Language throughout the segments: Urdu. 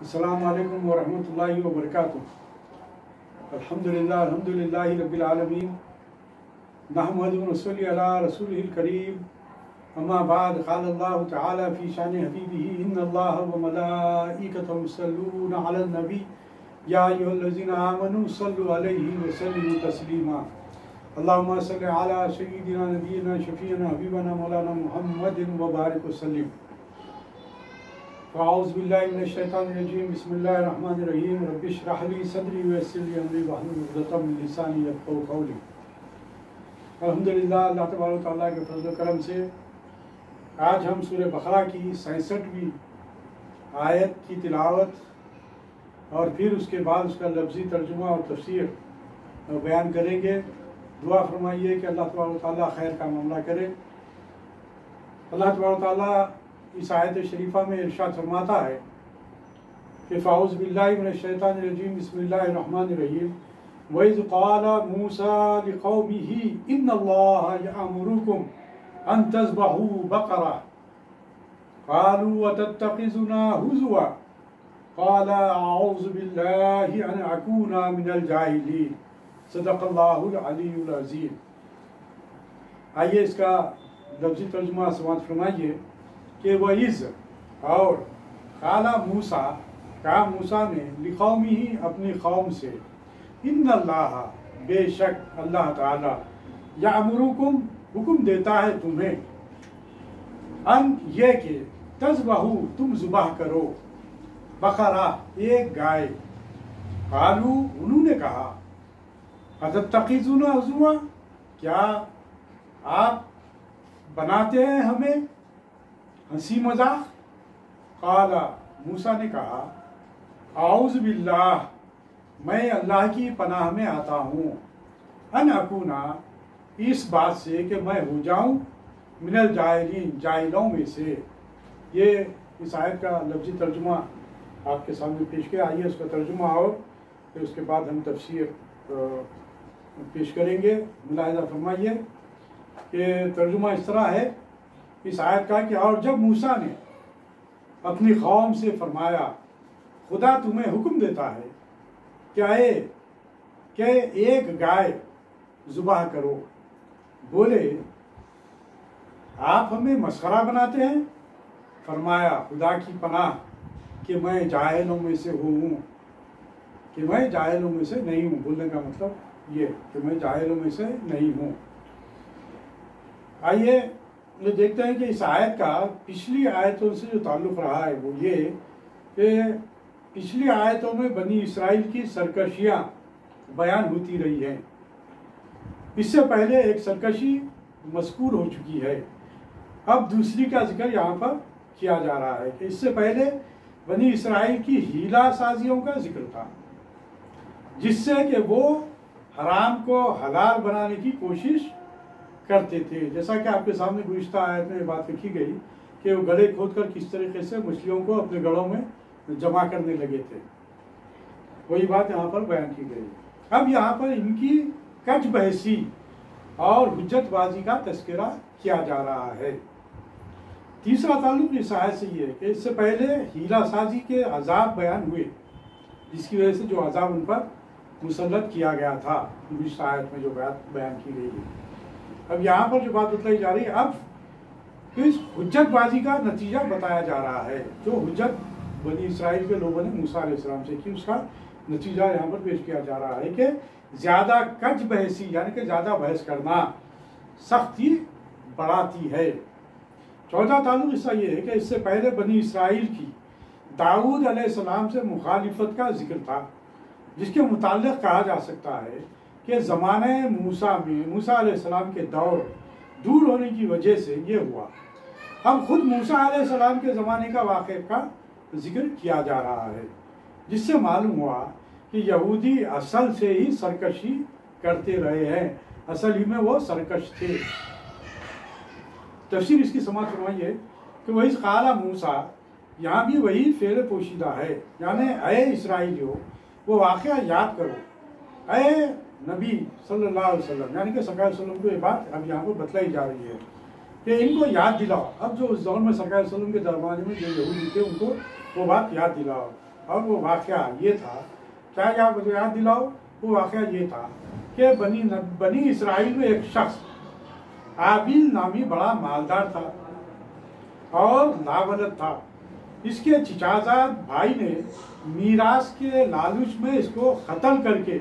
السلام علیکم ورحمۃ اللہ وبرکاتہ۔ الحمدللہ رب العالمین، نحمد و نصلی علی رسولہ الکریم، اما بعد، قال اللہ تعالی فی شان حبیبہ ان اللہ و ملائکتہ یصلون علی النبی یا ایھا الذین آمنوا صلوا علیہ وسلموا تسلیما۔ اللہم صل علی سیدنا نبینا شفیعنا حبیبنا مولانا محمد وبارک وسلم۔ اعوذ باللہ من الشیطان الرجیم، بسم اللہ الرحمن الرحیم، رب اشرح لی صدری ویسر لی امری واحلل عقدۃ من لسانی یفقہوا قولی۔ الحمدللہ، اللہ تبارک و تعالیٰ کے فضل و کرم سے آج ہم سورہ بقرہ کی 66ویں آیت کی تلاوت اور پھر اس کے بعد اس کا لفظی ترجمہ اور تفسیر بیان کریں گے۔ دعا فرمائیے کہ اللہ تبارک و تعالیٰ خیر کا معاملہ کرے۔ اللہ تبارک و تعالیٰ اس آیت شریفہ میں ارشاد فرماتا ہے کہ فاعوذ باللہ من الشیطان الرجیم، بسم اللہ الرحمن الرحیم، وَإِذْ قَالَ مُوسَىٰ لِقَوْمِهِ إِنَّ اللَّهَ يَأْمُرُكُمْ أَن تَذْبَحُوا بَقَرَةً قَالُوا وَتَتَّخِذُنَا هُزُوًا قَالَ أَعُوذُ بِاللَّهِ أَنْ أَكُونَ مِنَ الْجَاهِلِينَ۔ صدق اللہ العلی العظیم۔ آئیے اس کا لفظی ترجمہ سماعت فرمائیے کہ وَإِذْ اور قَالَ موسیٰ، کہا موسیٰ نے، لِقَوْمِهِ اپنی قوم سے، ان اللہ بے شک اللہ تعالی، یأمرکم حکم دیتا ہے تمہیں، ان یہ کہ تذبحوا تم ذبح کرو، بقرہ ایک گائے، قالو انہوں نے کہا، اتتخذون ہزوا کیا آپ بناتے ہیں ہمیں ہنسی مذاق؟ قال موسیٰ نے کہا، اعوذ باللہ میں اللہ کی پناہ میں آتا ہوں، ان اکونا اس بات سے کہ میں ہو جاؤں، من الجاہلین جاہلوں میں سے۔ یہ اس آیت کا لفظی ترجمہ آپ کے سامنے پیش کیا۔ آئیے اس کا ترجمہ اور پھر اس کے بعد ہم تفسیر پیش کریں گے۔ ملاحظہ فرمائیے کہ ترجمہ اس طرح ہے اس آیت کا کہ اور جب موسیٰ نے اپنی قوم سے فرمایا، خدا تمہیں حکم دیتا ہے کہ ایک گائے ذبح کرو، بولے آپ ہمیں مسخرہ بناتے ہیں؟ فرمایا خدا کی پناہ کہ میں جاہلوں میں سے ہوں، کہ میں جاہلوں میں سے نہیں ہوں۔ بولنے کا مطلب یہ کہ میں جاہلوں میں سے نہیں ہوں۔ آئیے یہ دیکھتے ہیں کہ اس آیت کا پچھلی آیتوں سے جو تعلق رہا ہے وہ یہ کہ پچھلی آیتوں میں بنی اسرائیل کی سرکشیاں بیان ہوتی رہی ہیں۔ اس سے پہلے ایک سرکشی مذکور ہو چکی ہے، اب دوسری کا ذکر یہاں پر کیا جا رہا ہے کہ اس سے پہلے بنی اسرائیل کی ہیلا سازیوں کا ذکر تھا، جس سے کہ وہ حرام کو حلال بنانے کی کوشش کرتے تھے۔ جیسا کہ آپ کے سامنے گزشتہ آیت میں بات لکھی گئی کہ وہ گڑھے کھود کر کس طریقے سے مچھلیوں کو اپنے گڑھوں میں جمع کرنے لگے تھے، وہی بات یہاں پر بیان کی گئی۔ اب یہاں پر ان کی کج بحثی اور حجت بازی کا تذکرہ کیا جا رہا ہے۔ تیسرا تعلق اس آیت سے یہ ہے کہ اس سے پہلے ہیلا سازی کے عذاب بیان ہوئے، جس کی وجہ سے جو عذاب ان پر مسلط کیا گیا تھا گزشتہ آیت میں جو بات بیان کی گئی ہے۔ اب یہاں پر جو بات بتلائی جا رہی ہے، اب اس حجت بازی کا نتیجہ بتایا جا رہا ہے۔ جو حجت بنی اسرائیل کے لوگوں نے موسیٰ علیہ السلام سے کی، اس کا نتیجہ یہاں پر پیش کیا جا رہا ہے کہ زیادہ کج بحثی یعنی کہ زیادہ بحث کرنا سختی بڑھاتی ہے۔ چوتھا تعلق اس کا یہ ہے کہ اس سے پہلے بنی اسرائیل کی داؤد علیہ السلام سے مخالفت کا ذکر تھا، جس کے متعلق کہا جا سکتا ہے کہ زمانہ موسیٰ میں موسیٰ علیہ السلام کے دور ہونے کی وجہ سے یہ ہوا۔ اب خود موسیٰ علیہ السلام کے زمانے کا واقعہ کا ذکر کیا جا رہا ہے، جس سے معلوم ہوا کہ یہودی اصل سے ہی سرکشی کرتے رہے ہیں، اصل ہی میں وہ سرکش تھے۔ تفسیر اس کی سماعت فرمائیے کہ وَإِذْ قَالَ موسیٰ، یہاں بھی وہی فعل پوشیدہ ہے، یعنی اے اسرائیلیو وہ واقعہ یاد کرو، اے نبی صلی اللہ علیہ وسلم، یعنی کہ سرکار صلی اللہ علیہ وسلم کو یہ بات اب یہاں پر بتلائی جا رہی ہے کہ ان کو یاد دلاؤ۔ اب جو اس دور میں سرکار صلی اللہ علیہ وسلم کے دربار میں جو یہودی تھے ان کو وہ بات یاد دلاؤ اور وہ واقعہ یہ تھا، کیا یاد دلاؤ؟ وہ واقعہ یہ تھا کہ بنی اسرائیل میں ایک شخص عابیل نامی بڑا مالدار تھا اور لاولد تھا۔ اس کے چچازاد بھائی نے میراث کے لالچ میں اس کو قتل کر کے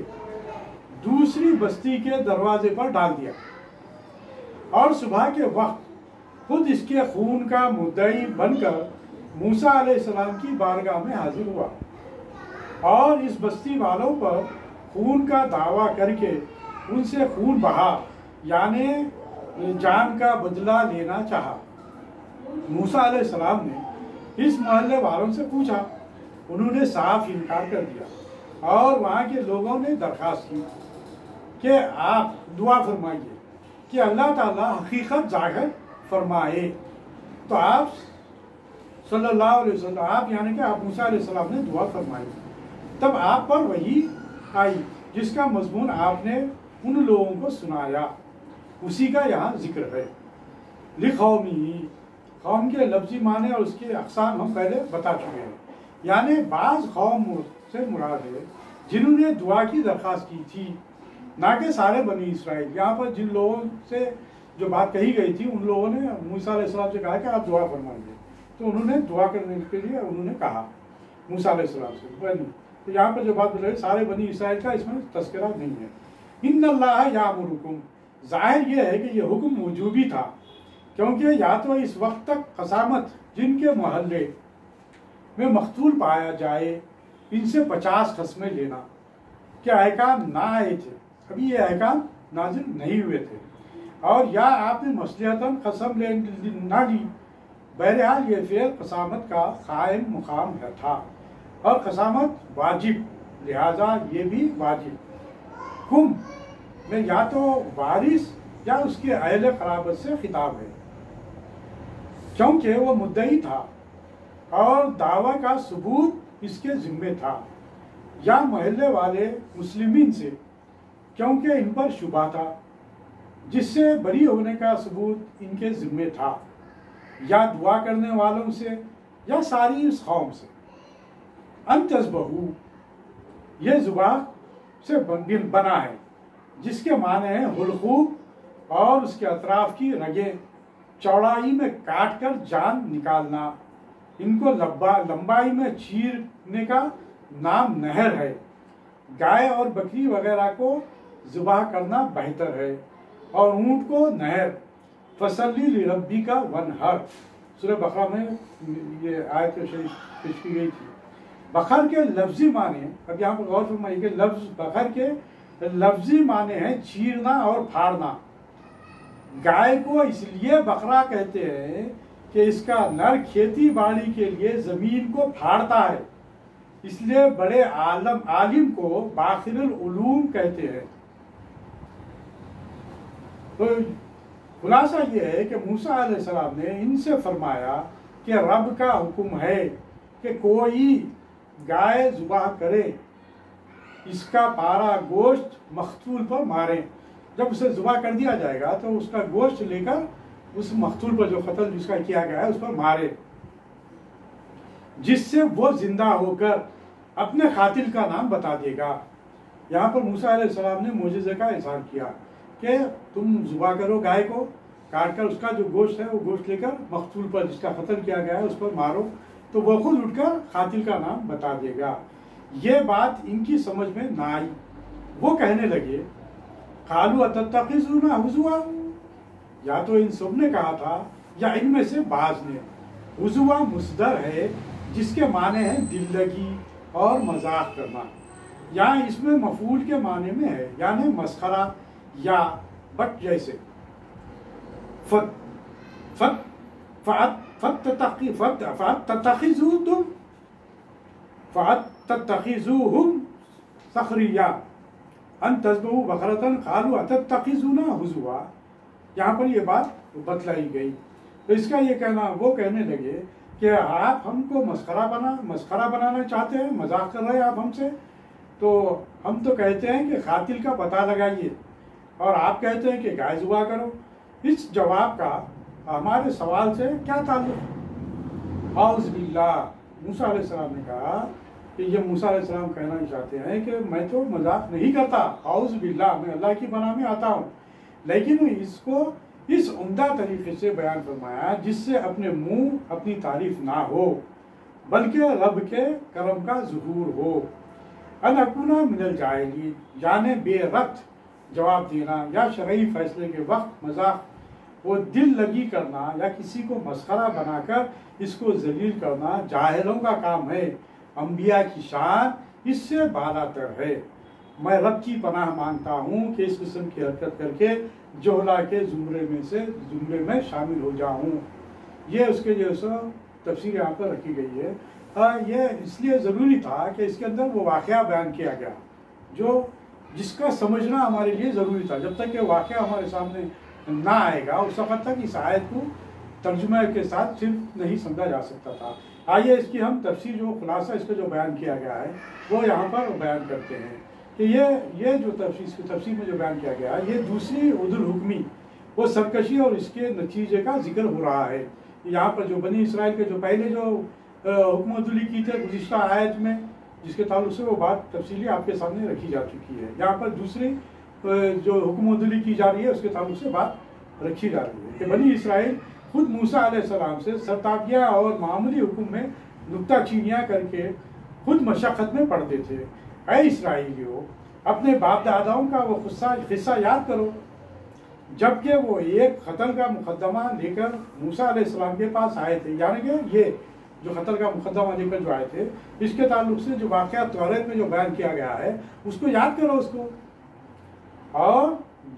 دوسری بستی کے دروازے پر ڈال دیا، اور صبح کے وقت خود اس کے خون کا مدعی بن کر موسیٰ علیہ السلام کی بارگاہ میں حاضر ہوا اور اس بستی والوں پر خون کا دعویٰ کر کے ان سے خون بہا، یعنی جان کا بدلہ لینا چاہا۔ موسیٰ علیہ السلام نے اس محلے والوں سے پوچھا، انہوں نے صاف انکار کر دیا، اور وہاں کے لوگوں نے درخواست کی کہ آپ دعا فرمائیے کہ اللہ تعالیٰ حقیقت ظاہر فرمائے۔ تو آپ صلی اللہ علیہ وسلم، آپ یعنی کہ آپ موسیٰ علیہ السلام نے دعا فرمائی، تب آپ پر وحی آئی جس کا مضمون آپ نے ان لوگوں کو سنایا، اسی کا یہاں ذکر ہے۔ لقومی، قوم کے لفظی معنی اور اس کے اقسام ہم پہلے بتا چکے ہیں، یعنی بعض قوم سے مراد ہے جنہوں نے دعا کی درخواست کی تھی، نہ کہ سارے بنی اسرائیل۔ یہاں پر جن لوگوں سے جو بات کہی گئی تھی ان لوگوں نے موسیٰ علیہ السلام سے کہا کہ آپ دعا فرمائیے، تو انہوں نے دعا کرنے کے لیے انہوں نے کہا موسیٰ علیہ السلام سے۔ تو یہاں پر جو بات بول رہے ہیں سارے بنی اسرائیل کا اس میں تذکرہ نہیں ہے۔ ان اللہ یامرکم، ظاہر یہ ہے کہ یہ حکم وجوبی تھا، کیونکہ یا تو اس وقت تک قسامت جن کے محلے میں مقتول پایا جائے ان سے 50 قسمیں لینا کہ احکام نہ آئے تھے، ابھی یہ احکام نازل نہیں ہوئے تھے، اور یا آپ نے مصلحتاً قسم نہ لی۔ بہرحال یہ فعل قسامت کا قائم مقام تھا، اور قسامت واجب، لہذا یہ بھی واجب۔ کم میں یا تو وارث یا اس کے اہل قرابت سے خطاب ہے، کیونکہ وہ مدعی تھا اور دعویٰ کا ثبوت اس کے ذمے تھا، یا محلے والے مسلمین سے کیونکہ ان پر شبہ تھا، جس سے بری ہونے کا ثبوت ان کے ذمے تھا، یا دعا کرنے والوں سے یا ساری اس قوم سے۔ ان تذبحوا، یہ ذبح سے بنا ہے جس کے معنی ہے حلقوم اور اس کے اطراف کی رگیں چوڑائی میں کاٹ کر جان نکالنا، ان کو لمبائی میں چیرنے کا نام نہر ہے۔ گائے اور بکری وغیرہ کو ذبح کرنا بہتر ہے، اور اونٹ کو نہر۔ فصلی لربک وانحر، سورہ بقرہ میں یہ آیت شریف پیش کی گئی تھی۔ بقر کے لفظی معنی، اب یہاں پر غور فرمائیے کہ لفظ بقر کے لفظی معنی ہے چیرنا اور پھاڑنا۔ گائے کو اس لیے بقرہ کہتے ہیں کہ اس کا نر کھیتی باڑی کے لیے زمین کو پھاڑتا ہے، اس لیے بڑے عالم کو باخر العلوم کہتے ہیں۔ تو خلاصہ یہ ہے کہ موسیٰ علیہ السلام نے ان سے فرمایا کہ رب کا حکم ہے کہ کوئی گائے ذبح کرے، اس کا پارا گوشت مقتول پر مارے۔ جب اسے ذبح کر دیا جائے گا تو اس کا گوشت لے کر اس مقتول پر جو قتل جس کا کیا گیا ہے اس پر مارے، جس سے وہ زندہ ہو کر اپنے قاتل کا نام بتا دے گا۔ یہاں پر موسیٰ علیہ السلام نے معجزے کا اظہار کیا کہ تم ذبح کرو گائے کو، کاٹ کر اس کا جو گوشت ہے وہ گوشت لے کر مقتول پر جس کا قتل کیا گیا ہے اس پر مارو، تو وہ خود اٹھ کر قاتل کا نام بتا دے گا۔ یہ بات ان کی سمجھ میں نہ آئی، وہ کہنے لگے قالوا اتتخذونا ہزوا، یا تو ان سب نے کہا تھا یا ان میں سے بعض نے۔ ہزوا مصدر ہے جس کے معنی ہے دل لگی اور مذاق کرنا، یہاں اس میں مفعول کے معنی میں ہے، یعنی مسخرہ یا بٹ جیسے۔ فَأَتَّخِذُوهُمْ سَخْرِيًّا أَن تَذْبَحُوا بَقَرَةً قَالُوا أَتَتَّخِذُونَا هُزُوًا، یہاں پر یہ بات بتلائی گئی۔ تو اس کا یہ کہنا، وہ کہنے لگے کہ آپ ہم کو مسخرہ بنانا چاہتے ہیں، مذاق کر رہے ہیں آپ ہم سے، تو ہم تو کہتے ہیں کہ قاتل کا پتہ لگائیے، اور آپ کہتے ہیں کہ گائے ذبح کرو۔ اس جواب کا ہمارے سوال سے کیا تعلق؟ اعوذ باللہ، موسیٰ علیہ السلام نے کہا کہ یہ موسیٰ علیہ السلام کہنا ہی چاہتے ہیں کہ میں تو مذاق نہیں کرتا، اعوذ باللہ، میں اللہ کی پناہ میں آتا ہوں، لیکن اس کو اس عمدہ طریقے سے بیان فرمایا جس سے اپنے منہ اپنی تعریف نہ ہو بلکہ رب کے کرم کا ظہور ہو۔ ان اکون من الجاہلین، یعنی بے ربط جواب دینا یا شرعی فیصلے کے وقت مذاق وہ دل لگی کرنا یا کسی کو مسخرہ بنا کر اس کو ذلیل کرنا جاہلوں کا کام ہے، انبیاء کی شان اس سے بالا تر ہے۔ میں رب کی پناہ مانگتا ہوں کہ اس قسم کی حرکت کر کے جہلا کے زمرے میں شامل ہو جاؤں۔ یہ اس کے جو سو تفسیر یہاں پر رکھی گئی ہے۔ یہ اس لیے ضروری تھا کہ اس کے اندر وہ واقعہ بیان کیا گیا جس کا سمجھنا ہمارے لیے ضروری تھا۔ جب تک کہ واقعہ ہمارے سامنے نہ آئے گا اس وقت تک اس آیت کو ترجمہ کے ساتھ صرف نہیں سمجھا جا سکتا تھا۔ آئیے اس کی ہم تفسیر جو خلاصہ اس کا جو بیان کیا گیا ہے وہ یہاں پر بیان کرتے ہیں کہ یہ جو تفسیر میں جو بیان کیا گیا ہے یہ دوسری عدل الحکمی وہ سرکشی اور اس کے نتیجے کا ذکر ہو رہا ہے۔ یہاں پر جو بنی اسرائیل کے جو پہلے جو حکم عدلی کی تھے گزشتہ آیت میں جس کے تعلق سے وہ بات تفصیلی آپ کے سامنے رکھی جا چکی ہے، یہاں پر دوسری جو حکم عدلی کی جا رہی ہے اس کے تعلق سے بات رکھی جا رہی ہے کہ بنی اسرائیل خود موسیٰ علیہ السلام سے سرتاپیہ اور معمولی حکم میں نکتہ چینیاں کر کے خود مشقت میں پڑتے تھے۔ اے اسرائیلیوں، اپنے باپ داداؤں کا وہ قصہ یاد کرو جبکہ وہ ایک قتل کا مقدمہ لے کر موسیٰ علیہ السلام کے پاس آئے تھے، یعنی کہ یہ جو قتل کا مقدمہ لے کر جو آئے تھے اس کے تعلق سے جو واقعہ توریت میں جو بیان کیا گیا ہے اس کو یاد کرو اس کو، اور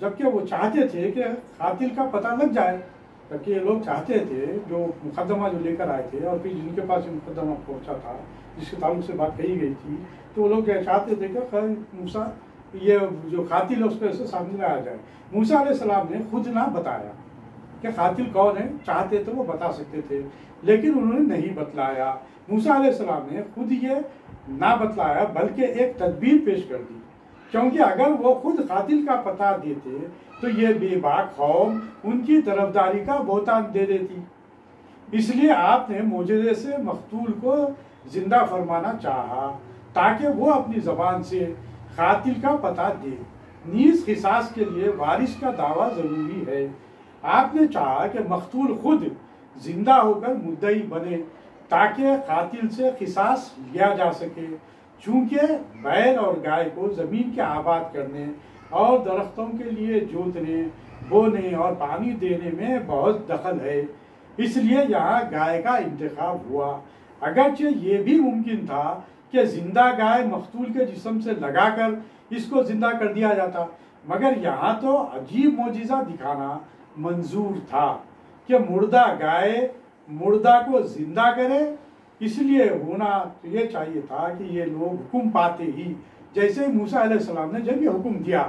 جبکہ وہ چاہتے تھے کہ قاتل کا پتہ لگ جائے، جبکہ یہ لوگ چاہتے تھے جو مقدمہ جو لے کر آئے تھے اور پھر جن کے پاس یہ مقدمہ پہنچا تھا جس کے تعلق سے بات کہی گئی تھی تو وہ لوگ چاہتے تھے کہ خیر موسیٰ یہ جو قاتل ہے اس کو ایسے سامنے لایا جائے۔ موسیٰ علیہ السلام نے خود نہ بتایا کہ قاتل کون ہے، چاہتے تو وہ بتا سکتے تھے لیکن انہوں نے نہیں بتلایا۔ موسیٰ علیہ السلام نے خود یہ نہ بتلایا بلکہ ایک تدبیر پیش کر دی، کیونکہ اگر وہ خود قاتل کا پتہ دیتے تو یہ بے باک قوم ان کی طرفداری کا بہتان دے دیتی، اس لیے آپ نے معجزے سے مقتول کو زندہ فرمانا چاہا تاکہ وہ اپنی زبان سے قاتل کا پتہ دے۔ نیز قصاص کے لیے وارث کا دعویٰ ضروری ہے۔ آپ نے چاہا کہ مقتول خود زندہ ہو کر مدعی بنے تاکہ قاتل سے قصاص لیا جا سکے، چونکہ بیل اور گائے کو زمین کے آباد کرنے اور درختوں کے لیے جوتنے، بونے اور پانی دینے میں بہت دخل ہے، اس لیے یہاں گائے کا انتخاب ہوا۔ اگرچہ یہ بھی ممکن تھا کہ زندہ گائے مقتول کے جسم سے لگا کر اس کو زندہ کر دیا جاتا، مگر یہاں تو عجیب معجزہ دکھانا منظور تھا کہ مردہ گائے مردہ کو زندہ کرے، اس لیے ہونا تو یہ چاہیے تھا کہ یہ لوگ حکم پاتے ہی جیسے موسیٰ علیہ السلام نے جب یہ حکم دیا۔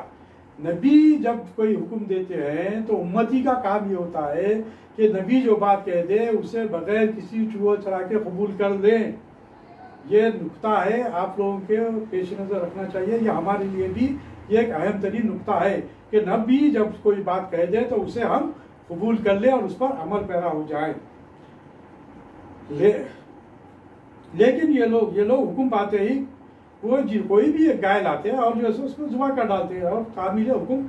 نبی جب کوئی حکم دیتے ہیں تو امتی کا کام یہ ہوتا ہے کہ نبی جو بات کہہ دے اسے بغیر کسی چوہو چرا کے قبول کر لیں۔ یہ نقطہ ہے آپ لوگوں کے پیش نظر رکھنا چاہیے، یہ ہمارے لیے بھی یہ ایک اہم ترین نقطہ ہے کہ نبی جب کوئی بات کہہ دے تو اسے ہم قبول کر لیں اور اس پر عمل پیرا ہو جائیں۔ لیکن یہ لوگ حکم پاتے ہی کوئی بھی ایک گائے لاتے ہیں اور جو ہے اس کو ذبح کر ڈالتے ہیں اور تعمیل حکم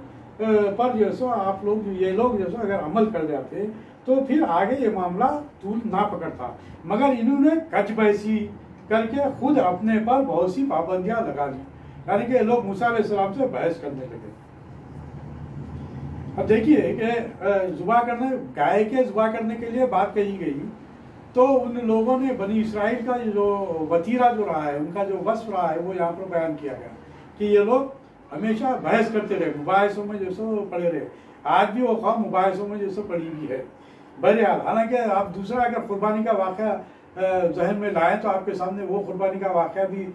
پر جو ہے آپ لوگ یہ لوگ جو ہے اگر عمل کر جاتے تو پھر آگے یہ معاملہ طول نہ پکڑتا، مگر انہوں نے کچ بیسی کر کے خود اپنے پر بہت سی پابندیاں لگا لی، یعنی کہ یہ لوگ موسیٰ علیہ السلام سے بحث کرنے لگے۔ اب دیکھیے کہ گائے کے ذبح کرنے کے لیے بات کہی گئی تو ان لوگوں نے بنی اسرائیل کا جو وتیرہ جو رہا ہے، ان کا جو وصف رہا ہے وہ یہاں پر بیان کیا گیا کہ یہ لوگ ہمیشہ بحث کرتے رہے، مباحثوں میں جو سو پڑے رہے۔ آج بھی وہ قوم مباحثوں میں جو سو پڑی ہوئی ہے۔ بہرحال حالانکہ آپ دوسرا اگر قربانی کا واقعہ ذہن میں لائیں تو آپ کے سامنے وہ قربانی کا واقعہ بھی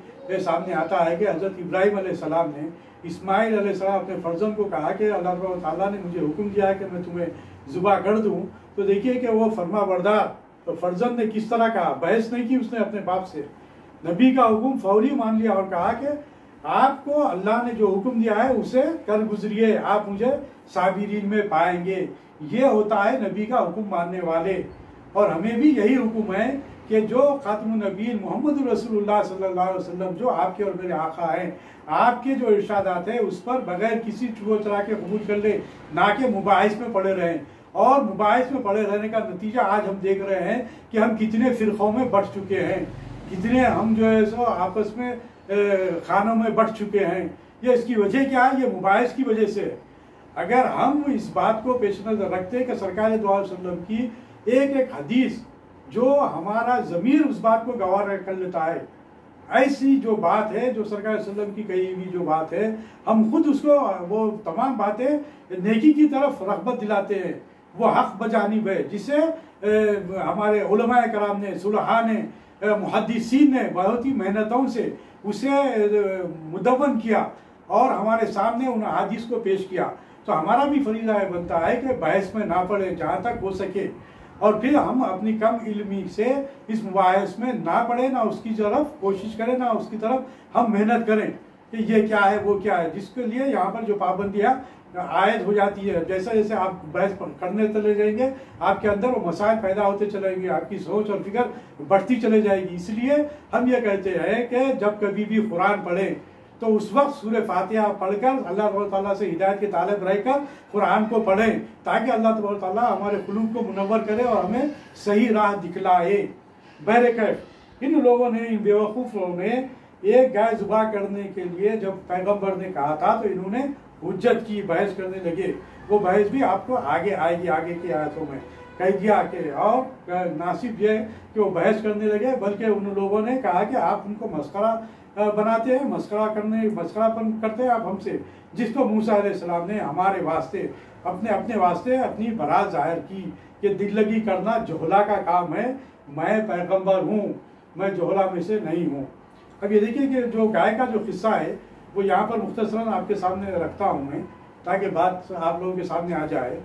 سامنے آتا ہے کہ حضرت ابراہیم علیہ السلام نے اسماعیل علیہ السلام اپنے فرزند کو کہا کہ اللہ تعالیٰ نے مجھے حکم دیا ہے کہ میں تمہیں ذبح کر دوں، تو دیکھیے کہ وہ فرما بردار فرزند نے کس طرح کہا، بحث نہیں کی اس نے اپنے باپ سے، نبی کا حکم فوری مان لیا اور کہا کہ آپ کو اللہ نے جو حکم دیا ہے اسے کر گزریے، آپ مجھے صابرین میں پائیں گے۔ یہ ہوتا ہے نبی کا حکم ماننے والے، اور ہمیں بھی یہی حکم ہے کہ جو خاتم النبیین محمد رسول اللہ صلی اللہ علیہ وسلم جو آپ کے اور میرے آقا ہیں، آپ کے جو ارشادات ہیں اس پر بغیر کسی چوہ چرا کے قبول کر لے، نہ کہ مباحث میں پڑے رہیں. اور مباحث میں پڑے رہنے کا نتیجہ آج ہم دیکھ رہے ہیں کہ ہم کتنے فرقوں میں بٹ چکے ہیں، کتنے ہم جو ہے سو آپس میں خانوں میں بٹ چکے ہیں. یہ اس کی وجہ کیا ہے؟ یہ مباحث کی وجہ سے. اگر ہم اس بات کو پیش نظر رکھتے کہ سرکار دو علیہ وسلم کی ایک ایک حدیث جو ہمارا ضمیر اس بات کو گوارا کر لیتا ہے، ایسی جو بات ہے جو سرکار علیہ وسلم کی کہی ہوئی جو بات ہے، ہم خود اس کو وہ تمام باتیں نیکی کی طرف رغبت دلاتے ہیں. وہ حق بجانب ہے جسے ہمارے علماء کرام نے، صلحاء نے، محدثین نے بہت ہی محنتوں سے اسے مدون کیا اور ہمارے سامنے ان احادیث کو پیش کیا. تو ہمارا بھی فریضہ بنتا ہے کہ بحث میں نہ پڑے جہاں تک ہو سکے، اور پھر ہم اپنی کم علمی سے اس مباحث میں نہ پڑے، نہ اس کی طرف کوشش کریں، نہ اس کی طرف ہم محنت کریں کہ یہ کیا ہے وہ کیا ہے، جس کے لیے یہاں پر جو پابندیاں عائد ہو جاتی ہے. جیسے جیسے آپ بحث کرنے چلے جائیں گے آپ کے اندر وہ مسائل پیدا ہوتے چلیں گے، آپ کی سوچ اور فکر بڑھتی چلے جائے گی. اس لیے ہم یہ کہتے ہیں کہ جب کبھی بھی قرآن پڑھیں تو اس وقت سورہ فاتحہ پڑھ کر اللہ تبارک تعالیٰ سے ہدایت کے طالب رہ کر قرآن کو پڑھیں، تاکہ اللہ تبارک تعالیٰ ہمارے قلوب کو منور کرے اور ہمیں صحیح راہ دکھلائے. بہرکیف ان لوگوں نے، ان بیوقوف لوگوں نے ایک گائے ذبح کرنے کے لیے جب پیغمبر نے کہا تھا تو انہوں نے حجت کی، بحث کرنے لگے. وہ بحث بھی آپ کو آگے آئے گی آگے کی آیتوں میں. کہہ دیا کہ اور ناصب یہ کہ وہ بحث کرنے لگے، بلکہ ان لوگوں نے کہا کہ آپ ان کو مسخرہ بناتے ہیں، مسخرہ کرتے ہیں آپ ہم سے، جس کو موسیٰ علیہ السلام نے ہمارے واسطے اپنے واسطے اپنی برات ظاہر کی کہ دل لگی کرنا جہلا کا کام ہے، میں پیغمبر ہوں، میں جہلا میں سے نہیں ہوں. اب یہ دیکھیے کہ جو گائے کا جو قصہ ہے وہ یہاں پر مختصراً آپ کے سامنے رکھتا ہوں میں، تاکہ بات آپ لوگوں کے سامنے آ جائے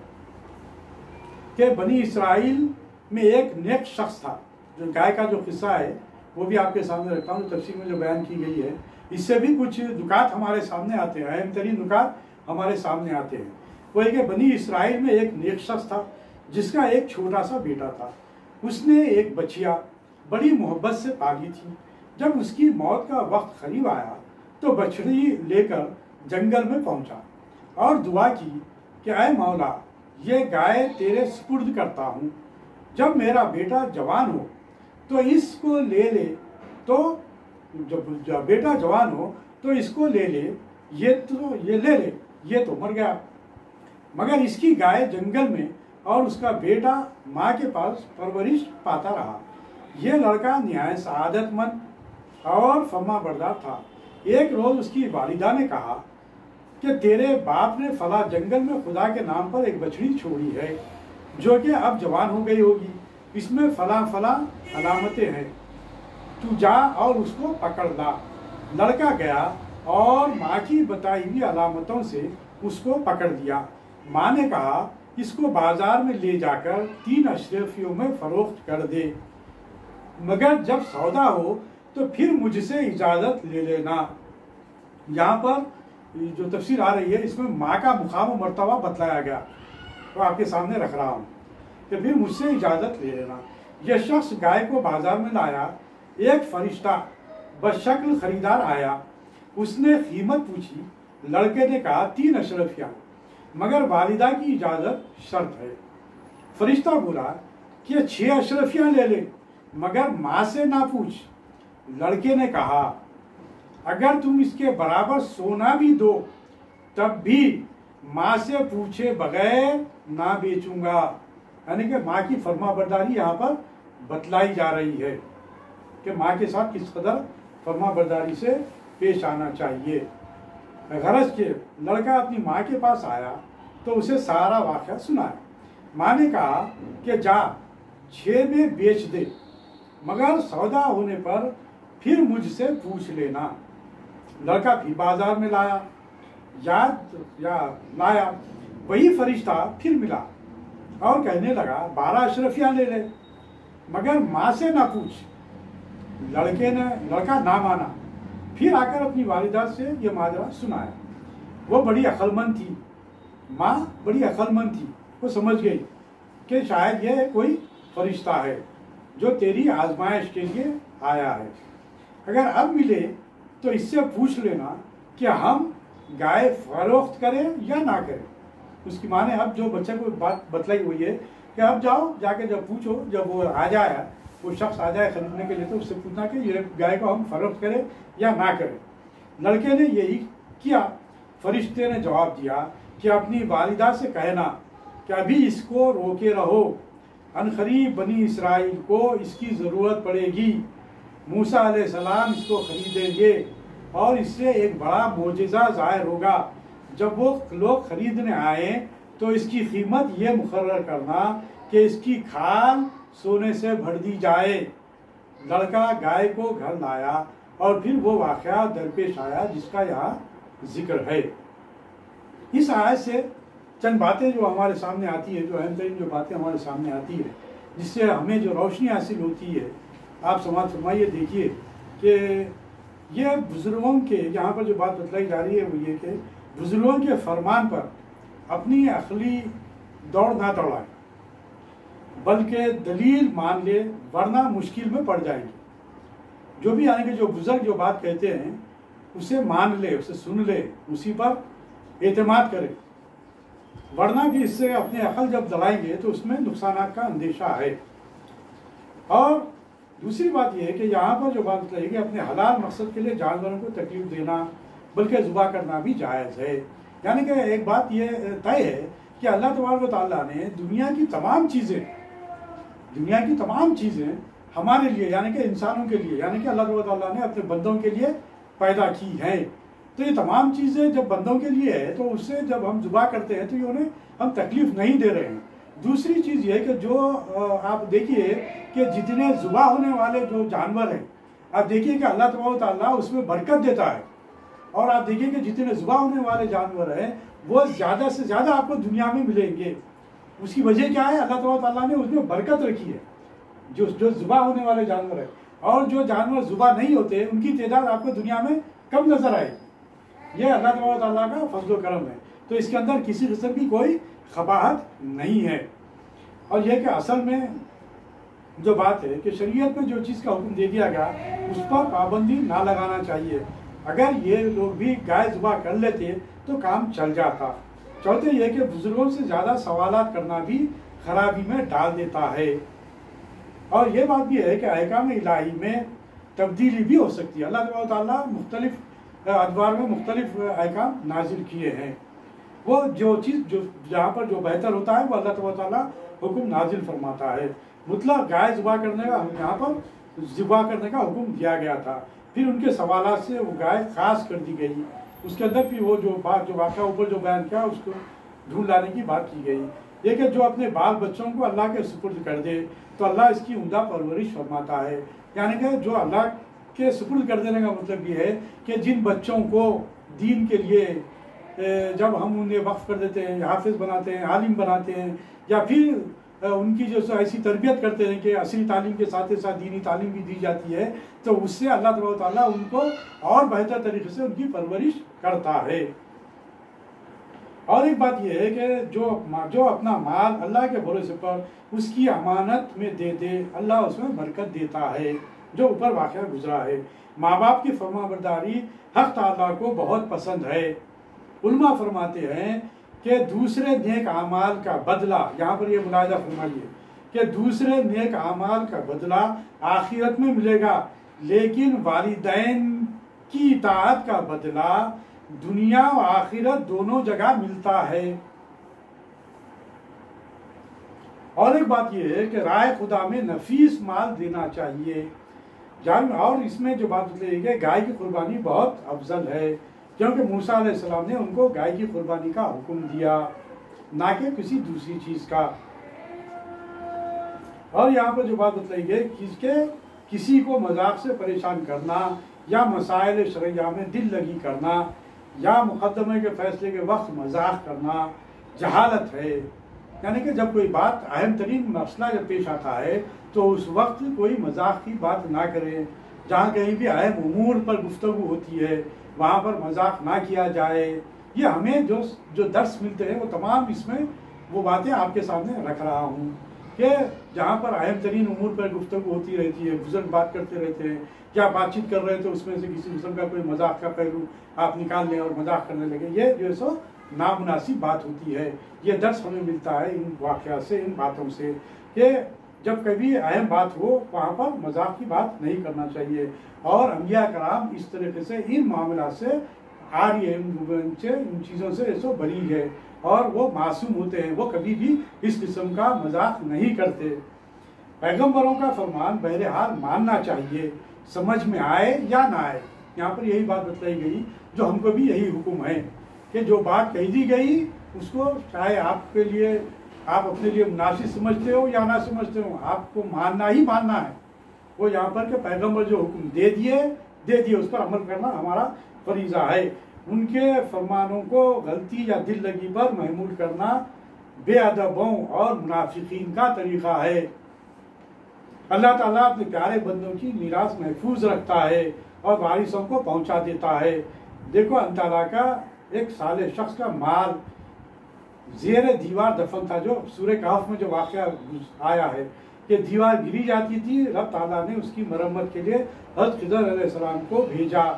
کہ بنی اسرائیل میں ایک نیک شخص تھا. جو گائے کا جو قصہ ہے وہ بھی آپ کے سامنے رکھتا ہوں، تفسیر میں جو بیان کی گئی ہے اس سے بھی کچھ نکات ہمارے سامنے آتے ہیں، اہم ترین نکات ہمارے سامنے آتے ہیں. وہ ہے کہ بنی اسرائیل میں ایک نیک شخص تھا جس کا ایک چھوٹا سا بیٹا تھا. اس نے ایک بچیا بڑی محبت سے پالی تھی. جب اس کی موت کا وقت قریب آیا تو بچڑی لے کر جنگل میں پہنچا اور دعا کی کہ اے مولا، یہ گائے تیرے سپرد کرتا ہوں، جب میرا بیٹا جوان ہو تو اس کو لے لے، تو جب بیٹا جوان ہو تو اس کو لے لے، یہ تو مر گیا، مگر اس کی گائے جنگل میں اور اس کا بیٹا ماں کے پاس پرورش پاتا رہا. یہ لڑکا نہایت سعادت مند اور فرما بردار تھا. ایک روز اس کی والدہ نے کہا کہ تیرے باپ نے فلاں جنگل میں خدا کے نام پر ایک بچڑی چھوڑی ہے جو کہ اب جوان ہو گئی ہوگی، اس میں فلاں علامتیں ہیں، تو جا اور اس کو پکڑ لا. لڑکا گیا اور ماں کی بتائی ہوئی علامتوں سے اس کو پکڑ دیا. ماں نے کہا اس کو بازار میں لے جا کر 3 اشرفیوں میں فروخت کر دے، مگر جب سودا ہو تو پھر مجھ سے اجازت لے لینا. یہاں پر جو تفسیر آ رہی ہے اس میں ماں کا مقام و مرتبہ بتلایا گیا، تو آپ کے سامنے رکھ رہا ہوں کہ پھر مجھ سے اجازت لے لینا. یہ شخص گائے کو بازار میں لایا. ایک فرشتہ بشکل خریدار آیا، اس نے قیمت پوچھی. لڑکے نے کہا 3 اشرفیاں، مگر والدہ کی اجازت شرط ہے. فرشتہ بولا کہ 6 اشرفیاں لے لے، مگر ماں سے نہ پوچھ. لڑکے نے کہا اگر تم اس کے برابر سونا بھی دو تب بھی ماں سے پوچھے بغیر نہ بیچوں گا. یعنی کہ ماں کی فرما برداری یہاں پر بتلائی جا رہی ہے کہ ماں کے ساتھ کس قدر فرما برداری سے پیش آنا چاہیے. غرض کہ لڑکا اپنی ماں کے پاس آیا تو اسے سارا واقعہ سنایا. ماں نے کہا کہ جا 6 میں بیچ دے، مگر سودا ہونے پر پھر مجھ سے پوچھ لینا. لڑکا بھی بازار میں لایا. وہی فرشتہ پھر ملا اور کہنے لگا 12 اشرفیاں لے لے، مگر ماں سے نہ پوچھ. لڑکا نہ مانا. پھر آ کر اپنی والدہ سے یہ ماجرا سنایا. وہ بڑی عقل مند تھی، ماں بڑی عقل مند تھی. وہ سمجھ گئی کہ شاید یہ کوئی فرشتہ ہے جو تیری آزمائش کے لیے آیا ہے۔ اگر اب ملے تو اس سے پوچھ لینا کہ ہم گائے فروخت کریں یا نہ کریں۔ اس کی ماں نے اب جو بچے کو بات بتلائی ہوئی ہے کہ اب جاؤ جا کے جب پوچھو، جب وہ آ جائے، وہ شخص آ جائے خریدنے کے لیے، تو اس سے پوچھنا کہ یہ گائے کو ہم فروخت کریں یا نہ کریں۔ لڑکے نے یہی کیا۔ فرشتے نے جواب دیا کہ اپنی والدہ سے کہنا کہ ابھی اس کو روکے رہو، عنقریب بنی اسرائیل کو اس کی ضرورت پڑے گی، موسیٰ علیہ السلام اس کو خریدیں گے اور اس سے ایک بڑا معجزہ ظاہر ہوگا۔ جب وہ لوگ خریدنے آئیں تو اس کی قیمت یہ مقرر کرنا کہ اس کی کھال سونے سے بھر دی جائے۔ لڑکا گائے کو گھر لایا اور پھر وہ واقعہ درپیش آیا جس کا یہاں ذکر ہے۔ اس آیت سے چند باتیں جو ہمارے سامنے آتی ہے، جو اہم ترین جو باتیں ہمارے سامنے آتی ہے، جس سے ہمیں جو روشنی حاصل ہوتی ہے، آپ سماعت فرمائیے، دیکھیے کہ یہ بزرگوں کے یہاں پر جو بات بتلائی جا رہی ہے وہ یہ کہ بزرگوں کے فرمان پر اپنی عقلی دوڑ نہ دوڑائیں، بلکہ دلیل مان لے، ورنہ مشکل میں پڑ جائیں گے۔ جو بھی یعنی کہ جو بزرگ جو بات کہتے ہیں اسے مان لے، اسے سن لے، اسی پر اعتماد کرے، ورنہ کہ اس سے اپنے عقل جب دلائیں گے تو اس میں نقصانات کا اندیشہ ہے۔ اور دوسری بات یہ ہے کہ یہاں پر جو بات بتائی کہ اپنے حلال مقصد کے لیے جانوروں کو تکلیف دینا بلکہ ذبح کرنا بھی جائز ہے۔ یعنی کہ ایک بات یہ طے ہے کہ اللہ تبارک و تعالیٰ نے دنیا کی تمام چیزیں ہمارے لیے یعنی کہ انسانوں کے لیے، یعنی کہ اللہ تبارک و تعالیٰ نے اپنے بندوں کے لیے پیدا کی ہیں۔ تو یہ تمام چیزیں جب بندوں کے لیے ہے تو اس سے جب ہم ذبح کرتے ہیں تو یہ انہیں ہم تکلیف نہیں دے رہے ہیں۔ دوسری چیز یہ کہ جو آپ دیکھیے کہ جتنے ذبح ہونے والے جو جانور ہیں، آپ دیکھیے کہ اللہ تبارک و تعالیٰ اس میں برکت دیتا ہے، اور آپ دیکھیے کہ جتنے ذبح ہونے والے جانور ہیں وہ زیادہ سے زیادہ آپ کو دنیا میں ملیں گے۔ اس کی وجہ کیا ہے؟ اللہ تبارک و تعالیٰ نے اس میں برکت رکھی ہے، جو ذبح ہونے والے جانور ہیں، اور جو جانور ذبح نہیں ہوتے ان کی تعداد آپ کو دنیا میں کم نظر آئے گی۔ یہ اللہ تبارک و تعالیٰ کا فضل و کرم ہے، تو اس کے اندر کسی قسم کی کوئی قباحت نہیں ہے۔ اور یہ کہ اصل میں جو بات ہے کہ شریعت میں جو چیز کا حکم دے دیا گیا اس پر پابندی نہ لگانا چاہیے۔ اگر یہ لوگ بھی گائے ذبح کر لیتے تو کام چل جاتا۔ چوتھے یہ کہ بزرگوں سے زیادہ سوالات کرنا بھی خرابی میں ڈال دیتا ہے۔ اور یہ بات بھی ہے کہ احکام الہی میں تبدیلی بھی ہو سکتی ہے۔ اللہ تبارک و تعالیٰ مختلف ادوار میں مختلف احکام نازل کیے ہیں۔ وہ جو چیز جو جہاں پر جو بہتر ہوتا ہے وہ اللہ تبارک و تعالیٰ حکم نازل فرماتا ہے۔ مطلق گائے ذبح کرنے کا یہاں پر ذبح کرنے کا حکم دیا گیا تھا، پھر ان کے سوالات سے وہ گائے خاص کر دی گئی، اس کے اندر بھی وہ جو بات جو واقعہ اوپر جو بیان کیا اس کو ڈھونڈ لانے کی بات کی گئی۔ یہ کہ جو اپنے بال بچوں کو اللہ کے سپرد کر دے تو اللہ اس کی عمدہ پرورش فرماتا ہے۔ یعنی کہ جو اللہ کے سپرد کر دینے کا مطلب یہ ہے کہ جن بچوں کو دین کے لیے جب ہم انہیں وقف کر دیتے ہیں، حافظ بناتے ہیں، عالم بناتے ہیں، یا پھر ان کی جو ایسی تربیت کرتے ہیں کہ اصلی تعلیم کے ساتھ ساتھ دینی تعلیم بھی دی جاتی ہے، تو اس سے اللہ تبارک و تعالیٰ ان کو اور بہتر طریقے سے ان کی پرورش کرتا ہے۔ اور ایک بات یہ ہے کہ جو اپنا مال اللہ کے بھروسے پر اس کی امانت میں دے دے، اللہ اس میں برکت دیتا ہے، جو اوپر واقعہ گزرا ہے۔ ماں باپ کی فرما برداری حق تعالیٰ کو بہت پسند ہے۔ علماء فرماتے ہیں کہ دوسرے نیک اعمال کا بدلہ، یہاں پر یہ ملاحظہ فرمائیے کہ دوسرے نیک اعمال کا بدلہ آخرت میں ملے گا، لیکن والدین کی اطاعت کا بدلہ دنیا و آخرت دونوں جگہ ملتا ہے۔ اور ایک بات یہ ہے کہ رائے خدا میں نفیس مال دینا چاہیے، اور اس میں جو بات بتائی ہے کہ گائے کی قربانی بہت افضل ہے، کیونکہ موسیٰ علیہ السلام نے ان کو گائے کی قربانی کا حکم دیا، نہ کہ کسی دوسری چیز کا۔ اور یہاں پر جو بات بتائی گئی کہ کسی کو مذاق سے پریشان کرنا یا مسائل شرعیہ میں دل لگی کرنا یا مقدمے کے فیصلے کے وقت مذاق کرنا جہالت ہے۔ یعنی کہ جب کوئی بات اہم ترین مسئلہ جب پیش آتا ہے تو اس وقت کوئی مذاق کی بات نہ کرے، جہاں کہیں بھی اہم امور پر گفتگو ہوتی ہے وہاں پر مذاق نہ کیا جائے۔ یہ ہمیں جو درس ملتے ہیں وہ تمام اس میں وہ باتیں آپ کے سامنے رکھ رہا ہوں کہ جہاں پر اہم ترین امور پر گفتگو ہوتی رہتی ہے، بزرگ بات کرتے رہتے ہیں، کیا بات چیت کر رہے تو اس میں سے کسی قسم کا کوئی مذاق کا پہلو آپ نکال لیں اور مذاق کرنے لگے، یہ جو ہے سو نامناسب بات ہوتی ہے۔ یہ درس ہمیں ملتا ہے ان واقعات سے، ان باتوں سے، کہ جب کبھی اہم بات ہو وہاں پر مذاق کی بات نہیں کرنا چاہیے۔ اور انبیاء کرام اس طریقے سے ان معاملات سے ان چیزوں سے ایسو بری ہے اور وہ معصوم ہوتے ہیں، وہ کبھی بھی اس قسم کا مذاق نہیں کرتے۔ پیغمبروں کا فرمان بہرحال ماننا چاہیے، سمجھ میں آئے یا نہ آئے۔ یہاں پر یہی بات بتلائی گئی جو ہم کو بھی یہی حکم ہے کہ جو بات کہی دی گئی اس کو چاہے آپ کے لیے آپ اپنے لیے مناسب سمجھتے ہو یا نہ سمجھتے ہو، آپ کو ماننا ہی ماننا ہے۔ وہ یہاں پر کہ پیغمبر جو حکم دے دیے اس پر عمل کرنا ہمارا فریضہ ہے۔ ان کے فرمانوں کو غلطی یا دل لگی پر محمول کرنا بے ادبوں اور منافقین کا طریقہ ہے۔ اللہ تعالیٰ اپنے پیارے بندوں کی میراث محفوظ رکھتا ہے اور وارثوں کو پہنچا دیتا ہے۔ دیکھو اللہ تعالیٰ کا ایک صالح شخص کا مال زیر دیوار دفن تھا، جو سورہ کہف میں جو واقعہ آیا ہے کہ دیوار گری جاتی تھی، رب تعالیٰ نے اس کی مرمت کے لیے حضرت خضر علیہ السلام کو بھیجا۔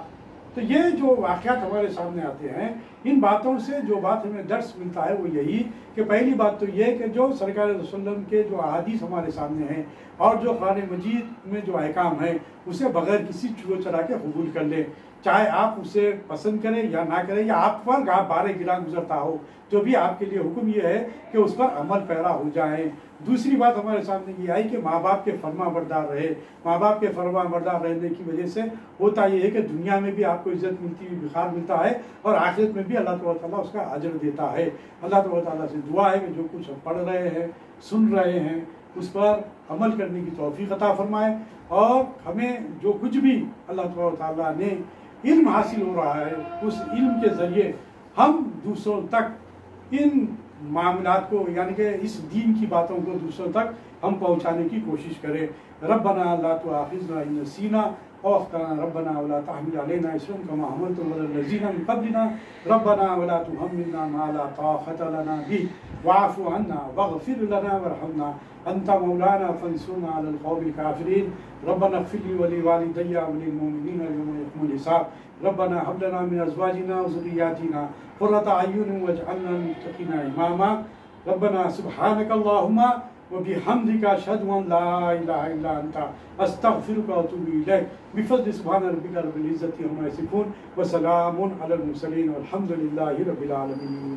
تو یہ جو واقعات ہمارے سامنے آتے ہیں، ان باتوں سے جو بات ہمیں درس ملتا ہے وہ یہی کہ پہلی بات تو یہ کہ جو سرکار صلی اللہ علیہ وسلم کے جو احادیث ہمارے سامنے ہیں اور جو قرآن مجید میں جو احکام ہیں اسے بغیر کسی چلو چلا کے قبول کر لیں، چاہے آپ اسے پسند کریں یا نہ کریں، یا آپ پر بارے گرا گزرتا ہو، تو بھی آپ کے لیے حکم یہ ہے کہ اس پر عمل پیرا ہو جائیں۔ دوسری بات ہمارے سامنے یہ آئی کہ ماں باپ کے فرما بردار رہے۔ ماں باپ کے فرما بردار رہنے کی وجہ سے ہوتا یہ ہے کہ دنیا میں بھی آپ کو عزت ملتی ہے، بخار ملتا ہے، اور آخرت میں بھی اللہ تعالیٰ اس کا اجر دیتا ہے۔ اللہ تعالیٰ سے دعا ہے کہ جو کچھ ہم پڑھ رہے ہیں، سن رہے ہیں، اس پر عمل کرنے کی توفیق عطا فرمائے، اور ہمیں جو کچھ بھی اللہ تعالیٰ نے علم حاصل ہو رہا ہے اس علم کے ذریعے ہم دوسروں تک ان معاملات کو، یعنی کہ اس دین کی باتوں کو دوسروں تک ہم پہنچانے کی کوشش کریں۔ ربنا لا تؤاخذنا ان نسینا او اخطانا، ربنا ولا تحمل علينا اصرا كما حملته على الذين من قبلنا، ربنا ولا تحملنا ما لا طاقة لنا به واعف عنا واغفر لنا وارحمنا انت مولانا فانصرنا على القوم الكافرين، ربنا اغفر لي ولوالدي وللمؤمنين يوم يقوم الحساب، ربنا هب لنا من ازواجنا وذرياتنا قرة اعين واجعلنا للمتقين اماما، ربنا سبحانك اللهم وبحمدك اشهد ان لا اله الا انت استغفرك واتوب اليك، بفضل سبحان ربك رب العزة عما يصفون وسلام على المرسلين والحمد لله رب العالمين۔